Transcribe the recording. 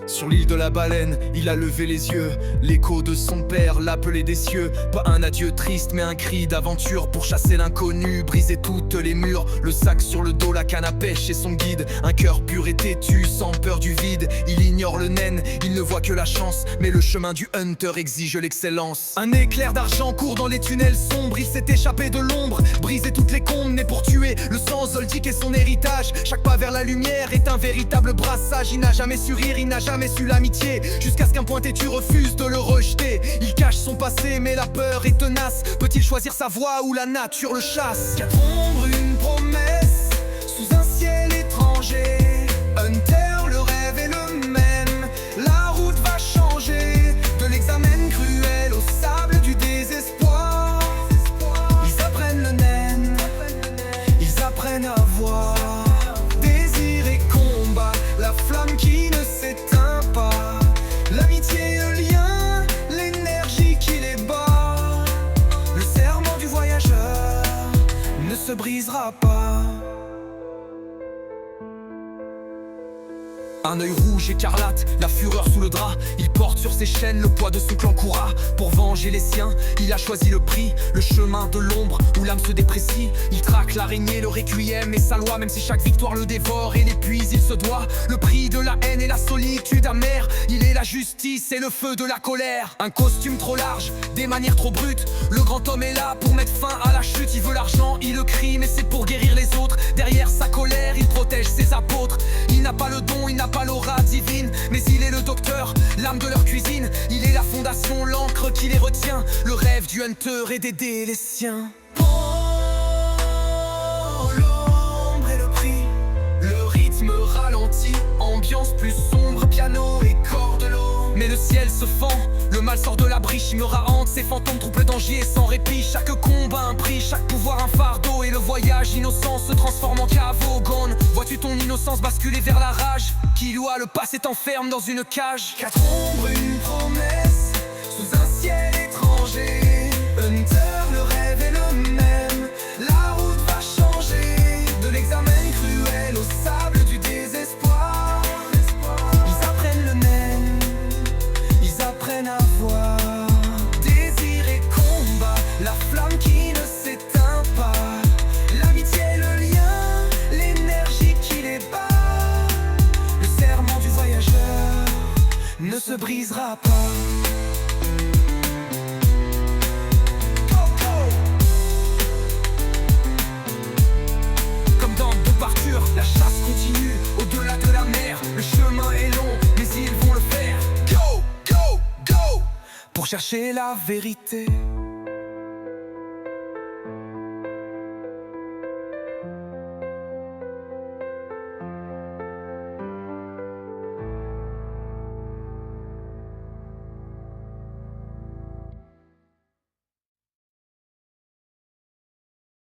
Sur l'île de la baleine, il a levé les yeux. L'écho de son père l'appelait des cieux. Pas un adieu triste mais un cri d'aventure. Pour chasser l'inconnu, briser toutes les murs. Le sac sur le dos, la canne à pêche et son guide. Un cœur pur et têtu, sans peur du vide. Il ignore le naine, il ne voit que la chance. Mais le chemin du hunter exige l'excellence. Un éclair d'argent court dans les tunnels sombres. Il s'est échappé de l'ombre, brisé toutes les combes. Né pour tuer, le sang zoldyck est son héritage. Chaque pas vers la lumière est un véritable brassage. Il n'a jamais su rire, il n'a jamais su l'amitié, jusqu'à ce qu'un point têtu refuse de le rejeter. Il cache son passé mais la peur est tenace. Peut-il choisir sa voie ou la nature le chasse? Quatre ombres, une promesse, sous un ciel étranger. Hunter, le rêve est le même, la route va changer. De l'examen cruel au sable du désespoir. Ils apprennent le naine, ils apprennent à voir. Désir et combat, la flamme qui ne s'éteint. L'amitié, le lien, l'énergie qui les bat. Le serment du voyageur ne se brisera pas. Un œil rouge écarlate, la fureur sous le drap. Il porte sur ses chaînes le poids de son clan Koura. Pour venger les siens, il a choisi le prix. Le chemin de l'ombre où l'âme se déprécie. Il traque l'araignée, le requiem et sa loi. Même si chaque victoire le dévore et l'épuise, il se doit. Le prix de la haine et la solitude amère. Il est la justice et le feu de la colère. Un costume trop large, des manières trop brutes. Le grand homme est là pour mettre fin à la chute. Il veut l'argent, il le crie, mais c'est pour guérir les autres. Derrière sa colère, il protège ses apôtres. Il n'a pas le don, il n'a pas l'aura divine, mais il est le docteur, l'âme de leur cuisine. Il est la fondation, l'encre qui les retient. Le rêve du hunter est d'aider les siens. Oh, l'ombre et le prix, le rythme ralentit. Ambiance plus sombre, piano et cordelot. Mais le ciel se fend, le mal sort de la brie. Chimera hante, ses fantômes troublent d'Angier sans répit. Chaque combat un prix, chaque pouvoir un fardeau. Et le voyage innocent se transforme en caveau. Gone, vois-tu ton innocence basculer vers la rage? Qui loua le passé t'enferme dans une cage. Quatre ombres, une promesse, sous un ciel étranger. Hunter, le rêve est le même, la route va changer. De l'examen cruel au sable du désespoir. Ils apprennent le naine, ils apprennent à voir. Désir et combat, la flamme qui ne s'éteint pas. L'amitié, le lien, l'énergie qui les bat. Le serment du voyageur ne se brisera pas. La chasse continue au-delà de la mer. Le chemin est long, mais ils vont le faire. Go, go, go, pour chercher la vérité.